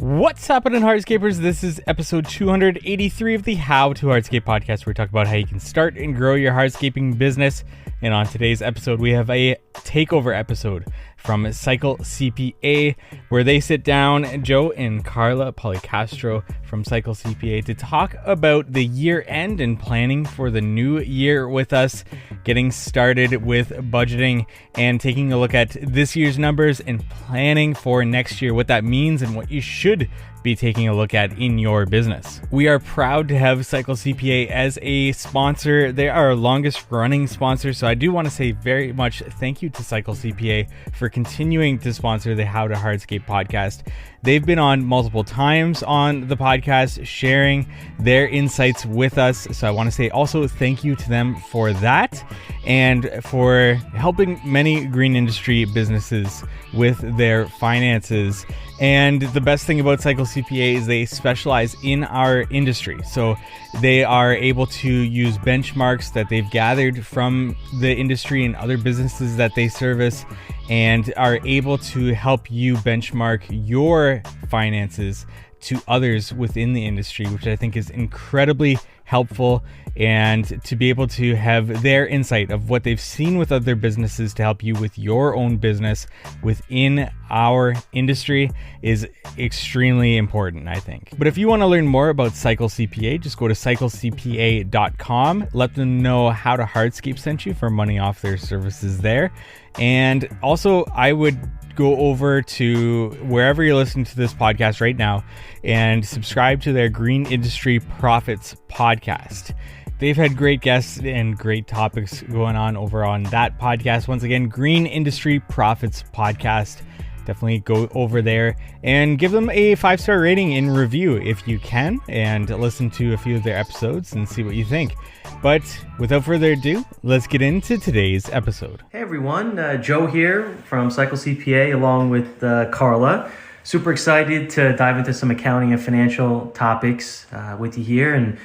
What's happening, Hardscapers? This is episode 283 of the How to Hardscape podcast, where we talk about how you can start and grow your hardscaping business. And on today's episode, we have a takeover episode from Cycle CPA, where they sit down, Joe and Carla Policastro from Cycle CPA, to talk about the year end and planning for the new year with us, getting started with budgeting and taking a look at this year's numbers and planning for next year, what that means and what you should be taking a look at in your business. We are proud to have Cycle CPA as a sponsor. They are our longest running sponsor, so I do want to say very much thank you to Cycle CPA for continuing to sponsor the How to Hardscape podcast. They've been on multiple times on the podcast, sharing their insights with us. So I want to say also thank you to them for that and for helping many green industry businesses with their finances. And the best thing about Cycle CPA is they specialize in our industry. So they are able to use benchmarks that they've gathered from the industry and other businesses that they service, and are able to help you benchmark your finances to others within the industry, which I think is incredibly helpful. And to be able to have their insight of what they've seen with other businesses to help you with your own business within our industry is extremely important, I think. But if you want to learn more about Cycle CPA, just go to cyclecpa.com. Let them know How to Hardscape sent you for money off their services there. And also, I would go over to wherever you're listening to this podcast right now and subscribe to their Green Industry Profits podcast. They've had great guests and great topics going on over on that podcast. Once again, Green Industry Profits podcast. Definitely go over there and give them a 5-star rating and review if you can, and listen to a few of their episodes and see what you think. But without further ado, let's get into today's episode. Hey everyone, Joe here from Cycle CPA along with Carla. Super excited to dive into some accounting and financial topics with you here. And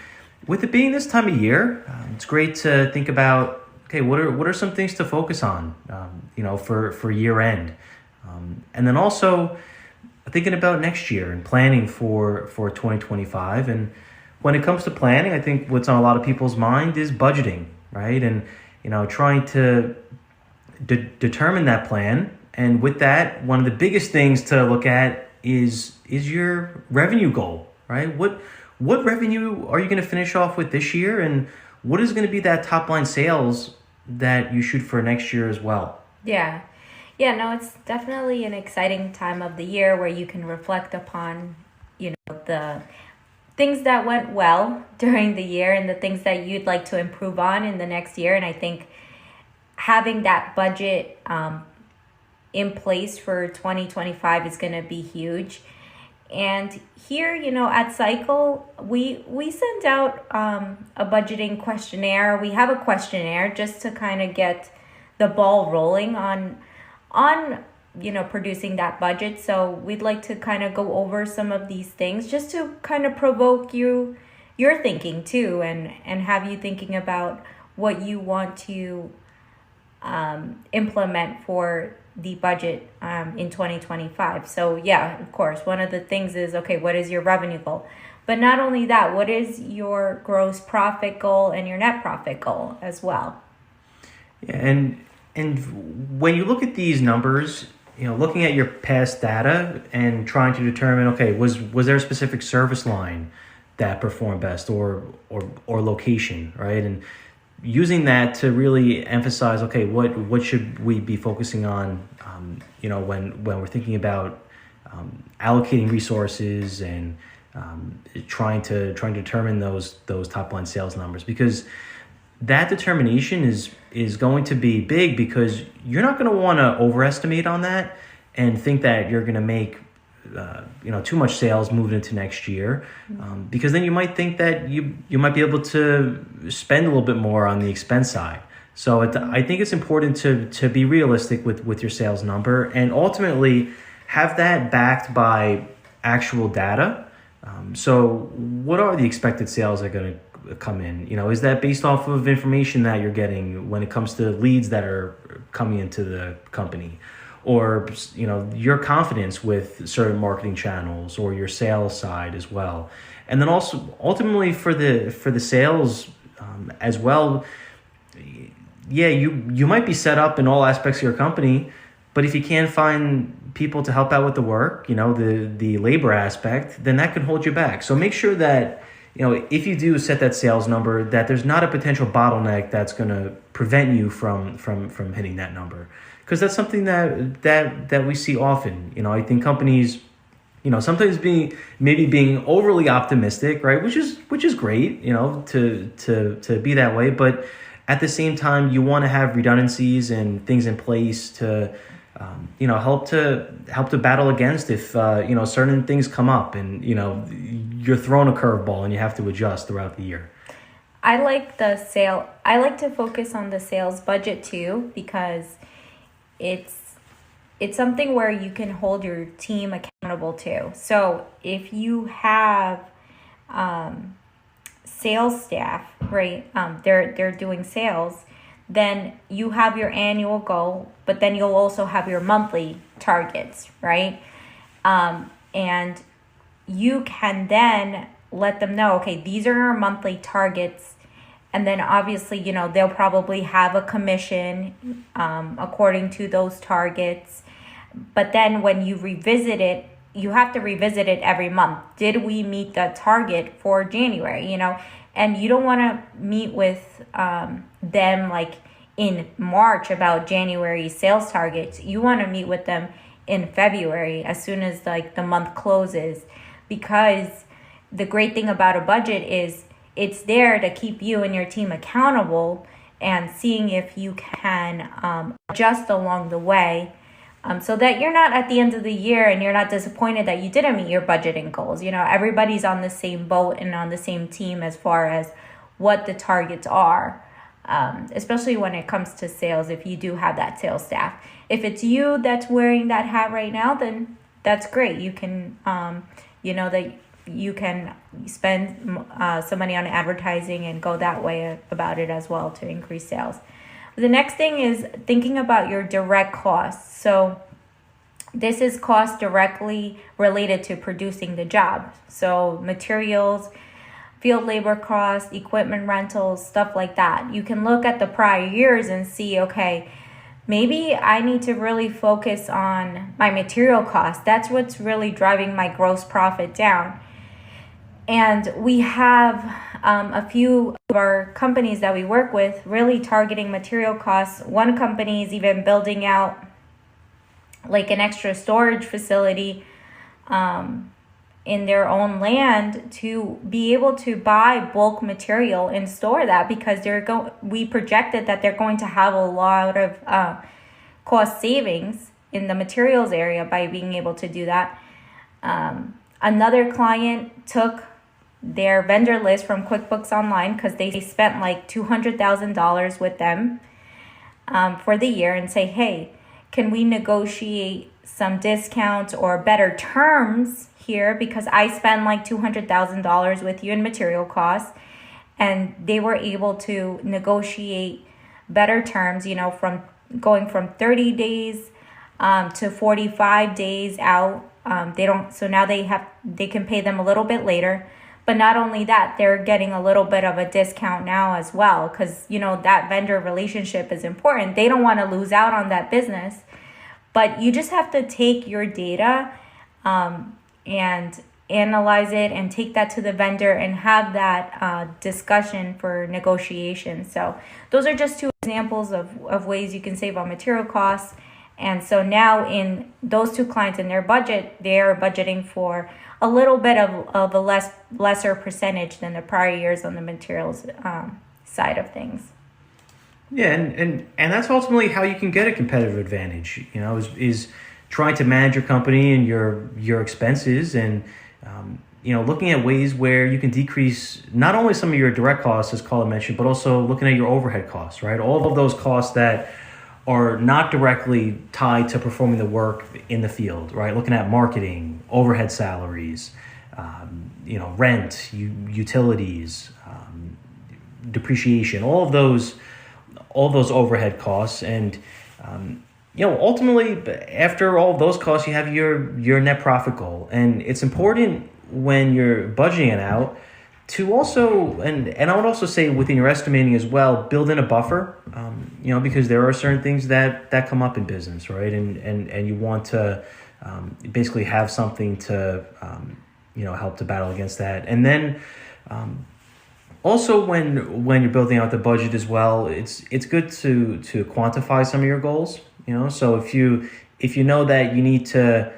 with it being this time of year, it's great to think about, okay, what are some things to focus on, for year end. And then also thinking about next year and planning for 2025. And when it comes to planning, I think what's on a lot of people's mind is budgeting, right? And, trying to determine that plan. And with that, one of the biggest things to look at is your revenue goal, right? What revenue are you going to finish off with this year? And what is going to be that top line sales that you shoot for next year as well? Yeah, no, it's definitely an exciting time of the year where you can reflect upon, the things that went well during the year and the things that you'd like to improve on in the next year. And I think having that budget in place for 2025 is going to be huge. And here, at Cycle, we send out a budgeting questionnaire. We have a questionnaire just to kind of get the ball rolling on producing that budget. So we'd like to kind of go over some of these things just to kind of provoke your thinking too, and have you thinking about what you want to implement for the budget in 2025. So yeah, of course, one of the things is, okay, what is your revenue goal? But not only that, what is your gross profit goal and your net profit goal as well? Yeah, and when you look at these numbers, looking at your past data and trying to determine, okay, was there a specific service line that performed best or location, right? And using that to really emphasize, okay, what should we be focusing on, when we're thinking about allocating resources and trying to determine those top line sales numbers, because that determination is going to be big, because you're not going to want to overestimate on that and think that you're going to make too much sales moving into next year, because then you might think that you might be able to spend a little bit more on the expense side. So I think it's important to be realistic with your sales number and ultimately have that backed by actual data. So what are the expected sales that are going to come in? Is that based off of information that you're getting when it comes to leads that are coming into the company? or your confidence with certain marketing channels or your sales side as well. And then also ultimately for the sales as well, yeah, you might be set up in all aspects of your company, but if you can't find people to help out with the work, the labor aspect, then that can hold you back. So make sure that, if you do set that sales number, that there's not a potential bottleneck that's going to prevent you from hitting that number. Because that's something that we see often. I think companies, sometimes being overly optimistic, right? Which is great, to be that way. But at the same time, you want to have redundancies and things in place to, help to battle against if certain things come up and you're thrown a curveball and you have to adjust throughout the year. I like to focus on the sales budget too, because it's something where you can hold your team accountable to. So if you have sales staff, right, they're doing sales, then you have your annual goal, but then you'll also have your monthly targets, right? And you can then let them know, okay, these are our monthly targets. And then obviously, they'll probably have a commission according to those targets. But then when you revisit it, you have to revisit it every month. Did we meet the target for January, And you don't want to meet with them like in March about January sales targets. You want to meet with them in February as soon as like the month closes, because the great thing about a budget is it's there to keep you and your team accountable and seeing if you can adjust along the way, so that you're not at the end of the year and you're not disappointed that you didn't meet your budgeting goals. Everybody's on the same boat and on the same team as far as what the targets are, especially when it comes to sales, if you do have that sales staff. If it's you that's wearing that hat right now, then that's great. You can, that you can spend some money on advertising and go that way about it as well to increase sales. The next thing is thinking about your direct costs. So this is cost directly related to producing the job. So materials, field labor costs, equipment rentals, stuff like that. You can look at the prior years and see, okay, maybe I need to really focus on my material costs. That's what's really driving my gross profit down. And we have a few of our companies that we work with really targeting material costs. One company is even building out like an extra storage facility in their own land to be able to buy bulk material and store that, because we projected that they're going to have a lot of cost savings in the materials area by being able to do that. Another client took their vendor list from QuickBooks Online because they spent like $200,000 with them for the year, and say, hey, can we negotiate some discounts or better terms here, because I spend like $200,000 with you in material costs. And they were able to negotiate better terms, from going from 30 days to 45 days out. So now they can pay them a little bit later. But not only that, they're getting a little bit of a discount now as well, because, that vendor relationship is important. They don't want to lose out on that business. But you just have to take your data and analyze it and take that to the vendor and have that discussion for negotiation. So those are just two examples of ways you can save on material costs. And so now in those two clients in their budget, they are budgeting for a little bit of a lesser percentage than the prior years on the materials side of things. Yeah, and that's ultimately how you can get a competitive advantage, is trying to manage your company and your expenses, and looking at ways where you can decrease not only some of your direct costs, as Colin mentioned, but also looking at your overhead costs, right? All of those costs that are not directly tied to performing the work in the field, right? Looking at marketing, overhead salaries, rent, utilities, depreciation, all of those overhead costs. And ultimately, after all of those costs, you have your net profit goal. And it's important when you're budgeting it out to also, and I would also say within your estimating as well, build in a buffer, because there are certain things that come up in business, right? And you want to basically have something to, help to battle against that. And then also when you're building out the budget as well, it's good to quantify some of your goals, so if you know that you need to,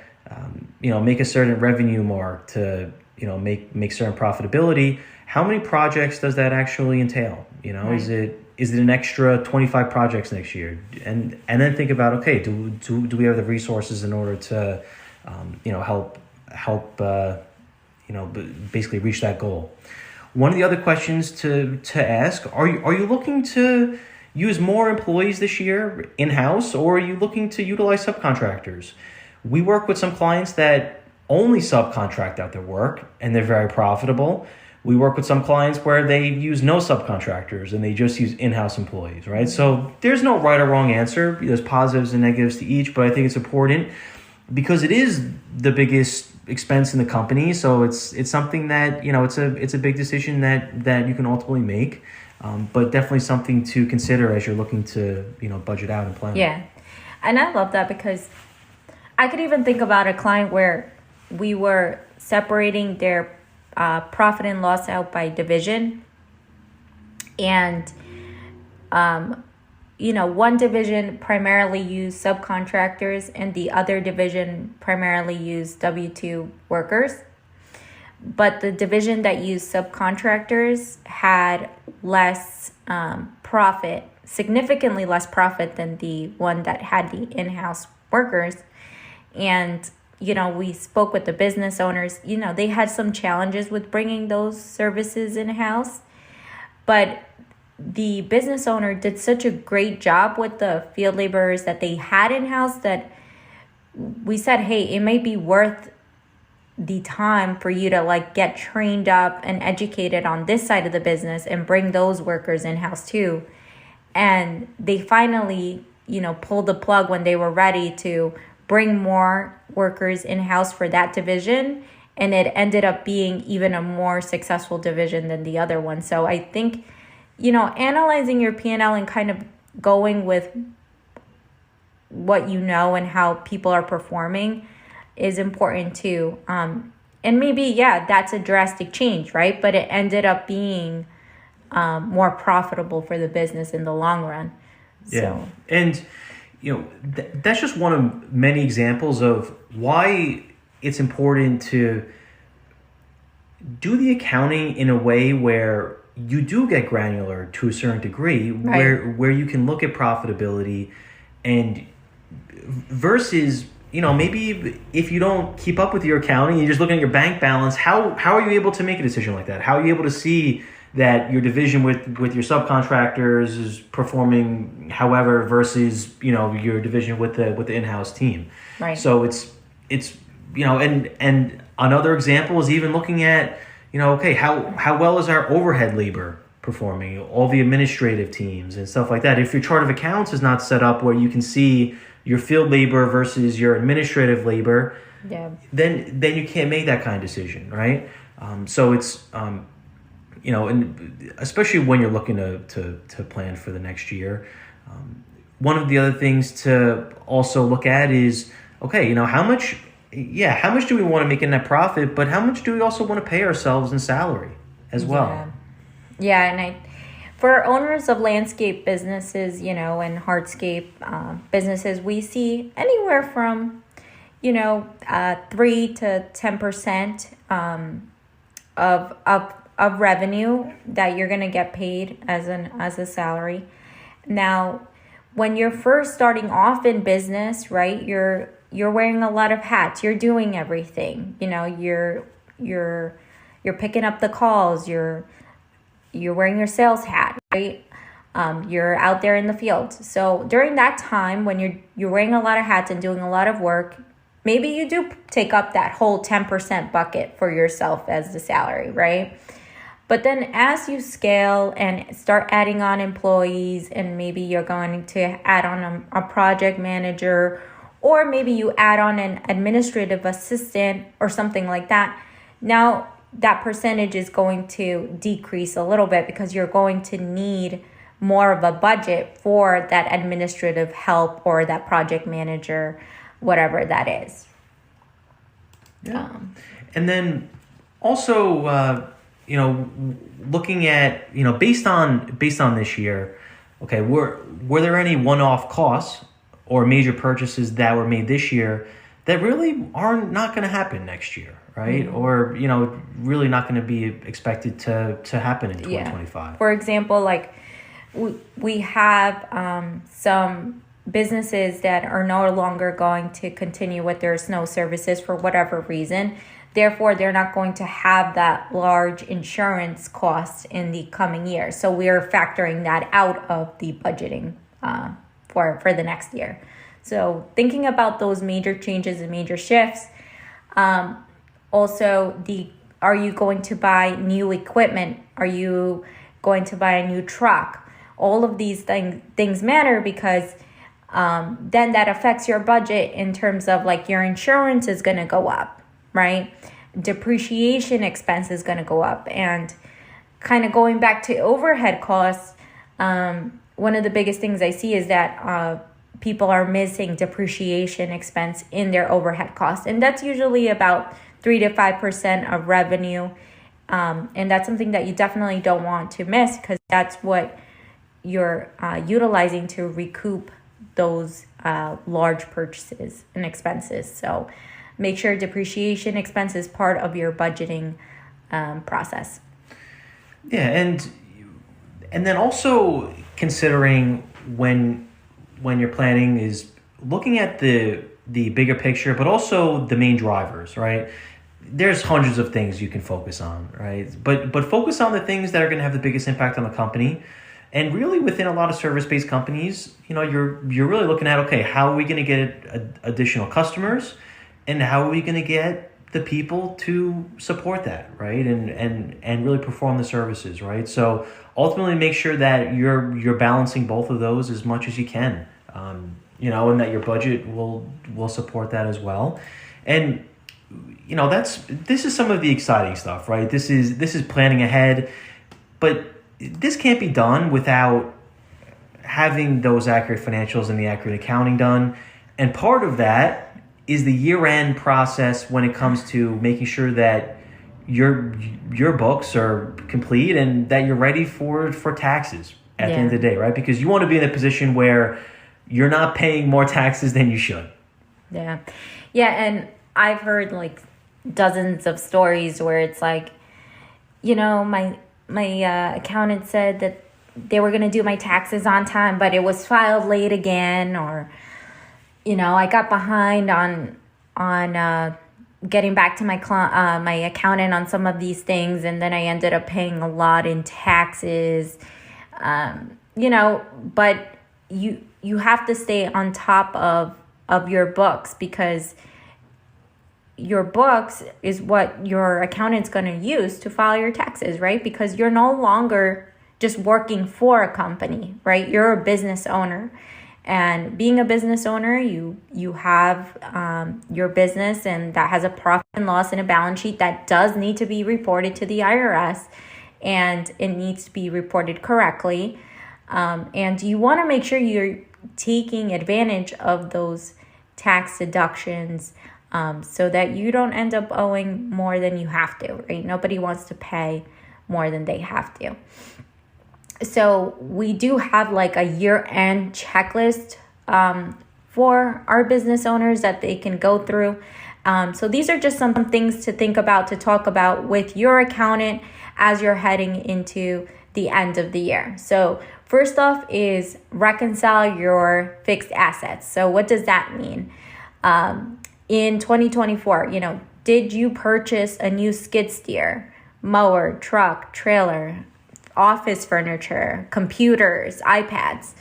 make a certain revenue mark to, make certain profitability, how many projects does that actually entail? Right. Is it an extra 25 projects next year? And then think about, okay, do we have the resources in order to, help, basically reach that goal? One of the other questions to ask, are you looking to use more employees this year in-house, or are you looking to utilize subcontractors? We work with some clients that only subcontract out their work, and they're very profitable. We work with some clients where they use no subcontractors and they just use in-house employees, right? So there's no right or wrong answer. There's positives and negatives to each, but I think it's important because it is the biggest expense in the company. So it's something that, it's a big decision that you can ultimately make. But definitely something to consider as you're looking to, budget out and plan. Yeah. And I love that because I could even think about a client where we were separating their profit and loss out by division. And, one division primarily used subcontractors and the other division primarily used W-2 workers. But the division that used subcontractors had less profit, significantly less profit than the one that had the in-house workers. And, we spoke with the business owners, they had some challenges with bringing those services in-house. But the business owner did such a great job with the field laborers that they had in-house that we said, hey, it may be worth the time for you to get trained up and educated on this side of the business and bring those workers in-house too. And they finally, pulled the plug when they were ready to bring more workers in-house for that division. And it ended up being even a more successful division than the other one. So I think, analyzing your P&L and kind of going with what and how people are performing is important too. And maybe, that's a drastic change, right? But it ended up being more profitable for the business in the long run. Yeah. So. And, that's just one of many examples of why it's important to do the accounting in a way where you do get granular to a certain degree, right, where you can look at profitability and versus, maybe if you don't keep up with your accounting, you're just looking at your bank balance, how are you able to make a decision like that? How are you able to see that your division with your subcontractors is performing however versus, your division with the in-house team? Right. So it's and another example is even looking at, okay, how well is our overhead labor performing, all the administrative teams and stuff like that. If your chart of accounts is not set up where you can see your field labor versus your administrative labor, then you can't make that kind of decision, right? So it's and especially when you're looking to plan for the next year. One of the other things to also look at is, okay, how much do we want to make in net profit, but how much do we also want to pay ourselves in salary as well? Yeah, and for owners of landscape businesses, and hardscape businesses, we see anywhere from, 3 to 10% of revenue that you're going to get paid as a salary. Now, when you're first starting off in business, right, you're wearing a lot of hats. You're doing everything. You're picking up the calls. You're wearing your sales hat, right? You're out there in the field. So during that time when you're wearing a lot of hats and doing a lot of work, maybe you do take up that whole 10% bucket for yourself as the salary, right? But then as you scale and start adding on employees, and maybe you're going to add on a project manager, or maybe you add on an administrative assistant or something like that, now that percentage is going to decrease a little bit because you're going to need more of a budget for that administrative help or that project manager, whatever that is. Yeah. And then also, looking at, based on this year, okay, were there any one-off costs or major purchases that were made this year that really are not going to happen next year, right? Mm-hmm. Or, really not going to be expected to happen in 2025. Yeah. For example, like we have some businesses that are no longer going to continue with their snow services for whatever reason. Therefore, they're not going to have that large insurance cost in the coming year. So we're factoring that out of the budgeting for the next year. So thinking about those major changes and major shifts. Also, are you going to buy new equipment? Are you going to buy a new truck? All of these things matter because then that affects your budget in terms of like your insurance is going to go up, right? Depreciation expense is going to go up. And kind of going back to overhead costs, one of the biggest things I see is that people are missing depreciation expense in their overhead costs. And that's usually about 3 to 5% of revenue. And that's something that you definitely don't want to miss because that's what you're utilizing to recoup those large purchases and expenses. So make sure depreciation expense is part of your budgeting process. Yeah, and then also considering when you're planning is looking at the bigger picture, but also the main drivers, right? There's hundreds of things you can focus on, right? But focus on the things that are going to have the biggest impact on the company. And really within a lot of service-based companies, you're really looking at, okay, how are we going to get additional customers and how are we going to get the people to support that, right? And really perform the services, right? So ultimately make sure that you're balancing both of those as much as you can, and that your budget will support that as well. And this is some of the exciting stuff, right? This is planning ahead, but this can't be done without having those accurate financials and the accurate accounting done. And part of that is the year-end process when it comes to making sure that your books are complete and that you're ready for taxes at the end of the day, right? Because you want to be in a position where you're not paying more taxes than you should. Yeah. Yeah, and I've heard like dozens of stories where it's like, my accountant said that they were going to do my taxes on time, but it was filed late again, or I got behind on getting back to my accountant on some of these things, and then I ended up paying a lot in taxes. But you have to stay on top of your books because your books is what your accountant's going to use to file your taxes, right? Because you're no longer just working for a company, right? You're a business owner. And being a business owner, you have your business, and that has a profit and loss and a balance sheet that does need to be reported to the IRS, and it needs to be reported correctly. And you want to make sure you're taking advantage of those tax deductions so that you don't end up owing more than you have to, right? Nobody wants to pay more than they have to. So we do have like a year-end checklist for our business owners that they can go through. So these are just some things to think about, to talk about with your accountant as you're heading into the end of the year. So first off is reconcile your fixed assets. So what does that mean? In 2024, did you purchase a new skid steer, mower, truck, trailer, office furniture, computers, iPads?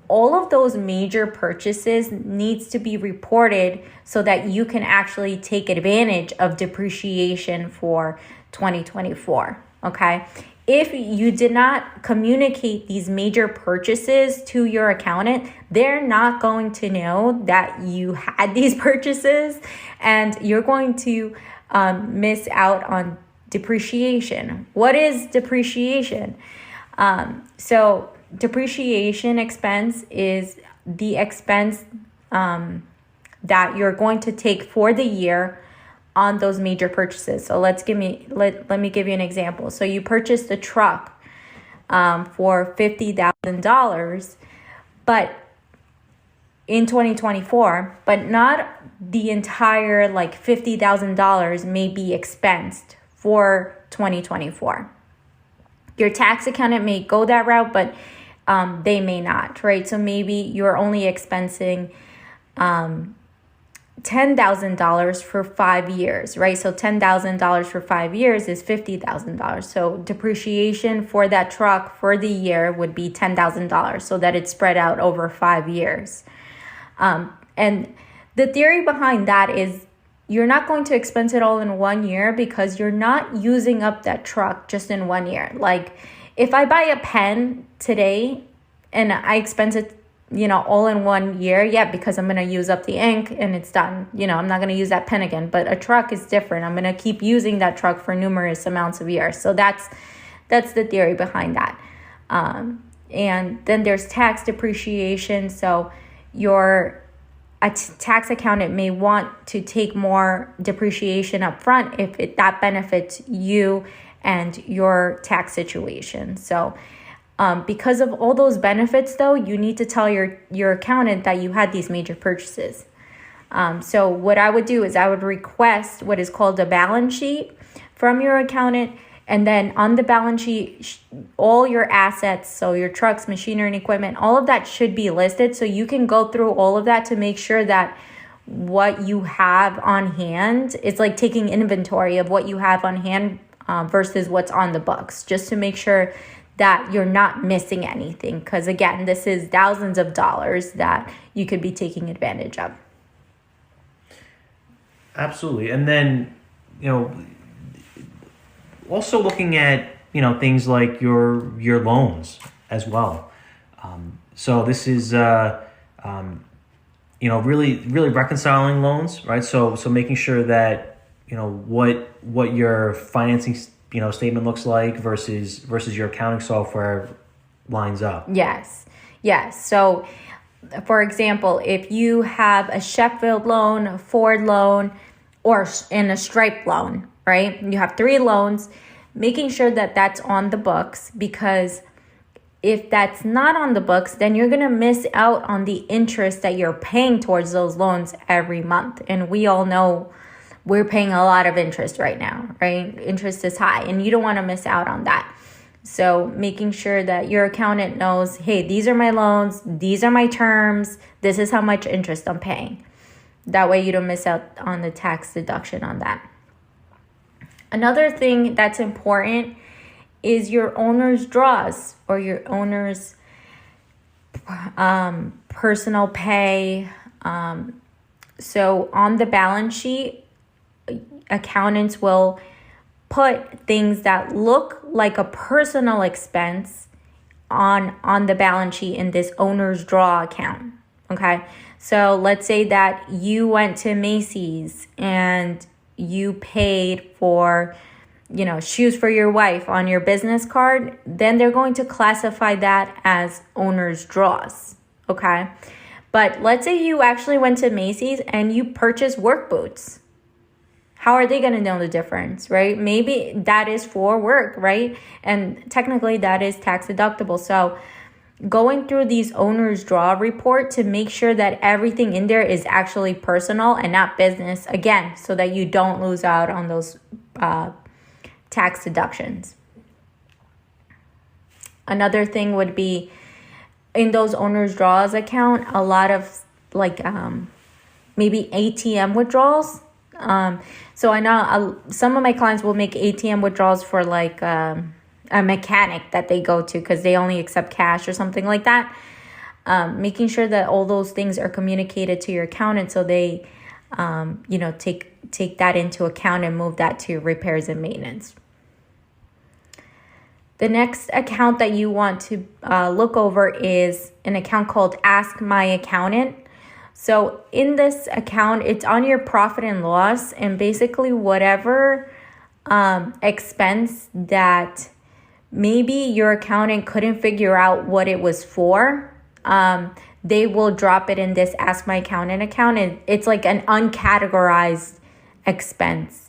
All of those major purchases needs to be reported so that you can actually take advantage of depreciation for 2024. Okay. If you did not communicate these major purchases to your accountant, they're not going to know that you had these purchases, and you're going to miss out on depreciation. What is depreciation? So depreciation expense is the expense that you're going to take for the year on those major purchases. So let me give you an example. So you purchased a truck for $50,000, but in 2024, but not the entire $50,000 may be expensed for 2024. Your tax accountant may go that route, but they may not, right? So maybe you're only expensing $10,000 for 5 years, right? So $10,000 for 5 years is $50,000. So depreciation for that truck for the year would be $10,000, so that it's spread out over 5 years. And the theory behind that is you're not going to expense it all in 1 year, because you're not using up that truck just in 1 year. Like if I buy a pen today and I expense it all in 1 year, because I'm going to use up the ink and it's done. I'm not going to use that pen again. But a truck is different. I'm going to keep using that truck for numerous amounts of years. So that's the theory behind that. And then there's tax depreciation. So a tax accountant may want to take more depreciation up front if that benefits you and your tax situation. So because of all those benefits, though, you need to tell your accountant that you had these major purchases. So what I would do is I would request what is called a balance sheet from your accountant. And then on the balance sheet, all your assets, so your trucks, machinery, and equipment, all of that should be listed. So you can go through all of that to make sure that what you have on hand, it's like taking inventory of what you have on hand versus what's on the books, just to make sure that you're not missing anything. Because again, this is thousands of dollars that you could be taking advantage of. Absolutely. And then, also looking at, things like your loans as well. So this is, really reconciling loans, right? So making sure that, what your financing statement looks like versus your accounting software lines up. Yes. So, for example, if you have a Sheffield loan, a Ford loan, or a Stripe loan, right? You have 3 loans, making sure that that's on the books, because if that's not on the books, then you're going to miss out on the interest that you're paying towards those loans every month. And we all know we're paying a lot of interest right now, right? Interest is high, and you don't want to miss out on that. So making sure that your accountant knows, hey, these are my loans, these are my terms, this is how much interest I'm paying. That way you don't miss out on the tax deduction on that. Another thing that's important is your owner's draws or your owner's personal pay. So on the balance sheet, accountants will put things that look like a personal expense on the balance sheet in this owner's draw account. Okay. So let's say that you went to Macy's and you paid for, shoes for your wife on your business card, then they're going to classify that as owner's draws. Okay. But let's say you actually went to Macy's and you purchased work boots. How are they going to know the difference, right? Maybe that is for work, right? And technically that is tax deductible. So going through these owner's draw report to make sure that everything in there is actually personal and not business, again, so that you don't lose out on those tax deductions. Another thing would be in those owner's draws account, a lot of maybe ATM withdrawals. So I know some of my clients will make ATM withdrawals for a mechanic that they go to because they only accept cash or something like that. Making sure that all those things are communicated to your accountant so they, take that into account and move that to repairs and maintenance. The next account that you want to look over is an account called Ask My Accountant. So in this account, it's on your profit and loss, and basically whatever expense that maybe your accountant couldn't figure out what it was for, they will drop it in this Ask My Accountant account, and it's like an uncategorized expense.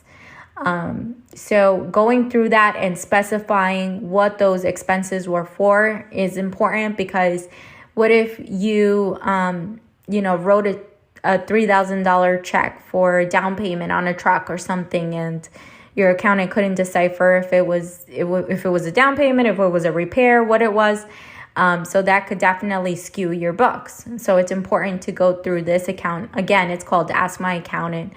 So going through that and specifying what those expenses were for is important, because what if you, wrote a $3,000 check for a down payment on a truck or something, and your accountant couldn't decipher if it was a down payment, if it was a repair, what it was. So that could definitely skew your books. So it's important to go through this account. Again, it's called Ask My Accountant.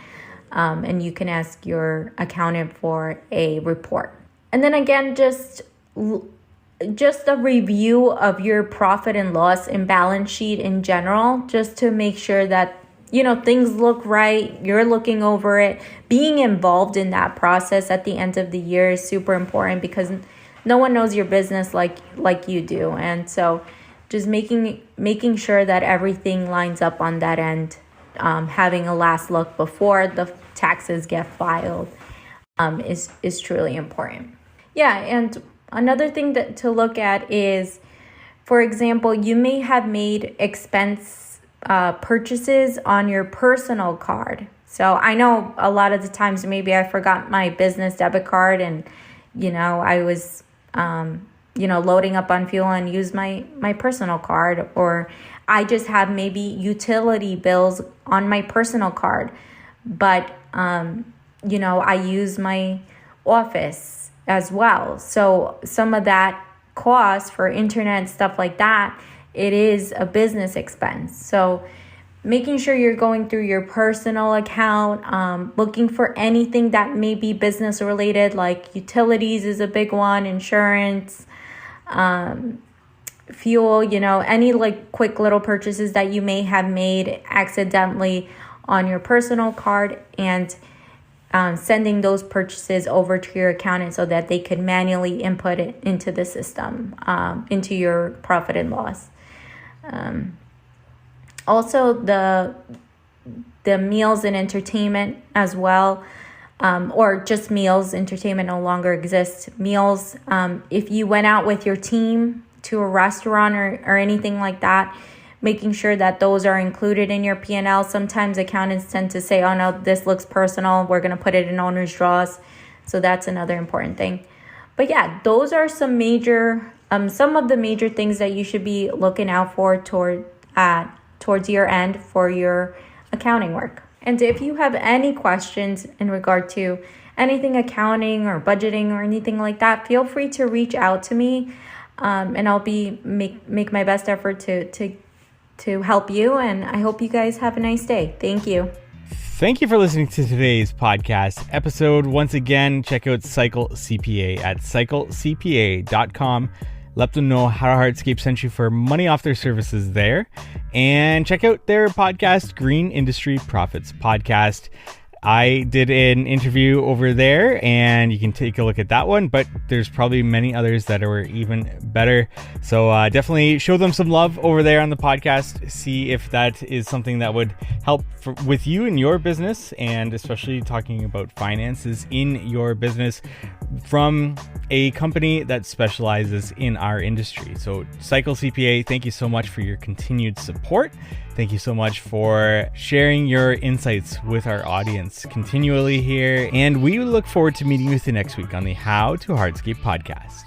And you can ask your accountant for a report. And then again, just a review of your profit and loss and balance sheet in general, just to make sure that, things look right, you're looking over it. Being involved in that process at the end of the year is super important, because no one knows your business like you do. And so just making sure that everything lines up on that end, having a last look before the taxes get filed is truly important. Yeah, and another thing to look at is, for example, you may have made expense purchases on your personal card. So I know a lot of the times maybe I forgot my business debit card, and I was loading up on fuel and used my personal card, or I just have maybe utility bills on my personal card, but I use my office as well. So some of that cost for internet and stuff like that, it is a business expense. So making sure you're going through your personal account, looking for anything that may be business related, like utilities is a big one, insurance, fuel, any like quick little purchases that you may have made accidentally on your personal card, and sending those purchases over to your accountant so that they could manually input it into the system, into your profit and loss. Also the meals and entertainment as well, or just meals. Entertainment no longer exists. Meals, if you went out with your team to a restaurant or anything like that, making sure that those are included in your P&L. Sometimes accountants tend to say, oh no, this looks personal, we're going to put it in owner's draws. So that's another important thing. But yeah, those are some of the major things that you should be looking out for towards year end for your accounting work. And if you have any questions in regard to anything accounting or budgeting or anything like that, feel free to reach out to me, and I'll make my best effort to help you. And I hope you guys have a nice day. Thank you. Thank you for listening to today's podcast episode. Once again, check out Cycle CPA at cyclecpa.com. Let them know How to Hardscape sent you for money off their services there. And check out their podcast, Green Industry Profits Podcast. I did an interview over there, and you can take a look at that one, but there's probably many others that are even better. So definitely show them some love over there on the podcast. See if that is something that would help with you in your business, and especially talking about finances in your business from a company that specializes in our industry. So Cycle CPA, thank you so much for your continued support. Thank you so much for sharing your insights with our audience continually here. And we look forward to meeting with you next week on the How to Hardscape podcast.